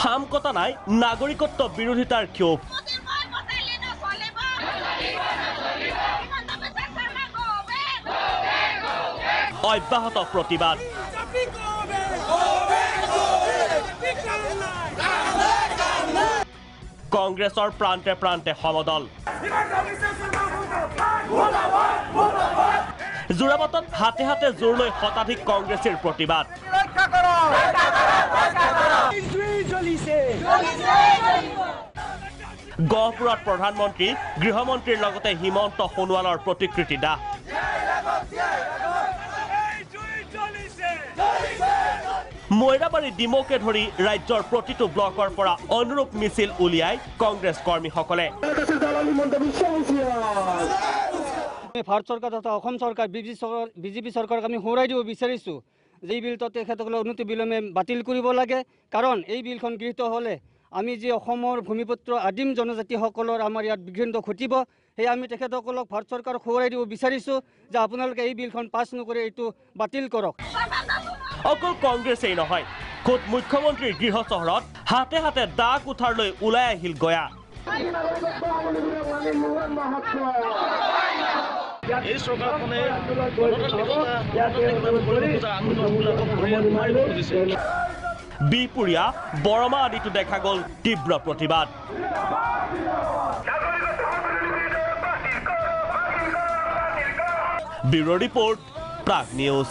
হাম কটা নাই নাগৰিকত্ব বিৰোধিতাৰ ক্ষোভ। অব্যাহত প্ৰতিবাদ। কংগ্ৰেছৰ প্ৰান্তে প্ৰান্তে সমদল। যোৰাবাটত হাতে হাতে জোৰ লৈ শতাধিক কংগ্ৰেছীৰ প্ৰতিবাদ। গহপুৰত প্ৰধানমন্ত্ৰী গৃহমন্ত্ৰীৰ লগতে হিমন্ত সোণোৱালৰ প্ৰতিকৃতি দাহ। মৈৰাবাৰী ডিমৌকে ধৰি ৰাজ্যৰ প্ৰতিটো ব্লকৰ পৰা অনুৰূপ মিছিল উলিয়াই কংগ্ৰেছ কৰ্মীসকলে। ভাৰত চৰকাৰ তথা অসম চৰকাৰ বিজেপি চৰকাৰক আমি সোঁৱৰাই দিব বিচাৰিছোঁ যে এই বিলটো তেখেতসকলে অনতি বিলম্বে বাতিল কৰিব লাগে। কাৰণ এই বিলখন গৃহীত হ'লে আমি যি অসমৰ ভূমিপুত্ৰ আদিম জনজাতিসকলৰ আমাৰ ইয়াত বিঘ্নিত ঘটিব, সেই আমি তেখেতসকলক ভাৰত চৰকাৰক সোঁৱৰাই দিব বিচাৰিছোঁ যে আপোনালোকে এই বিলখন পাছ নকৰি এইটো বাতিল কৰক। অকল কংগ্ৰেছেই নহয়, খোদ মুখ্যমন্ত্ৰীৰ গৃহ চহৰত হাতে হাতে দা কুঠাৰ লৈ ওলাই আহিল গয়া। বিপুৰীয়া বৰমা আদিতো দেখা গ'ল তীব্ৰ প্ৰতিবাদ। Bureau report, Prag news.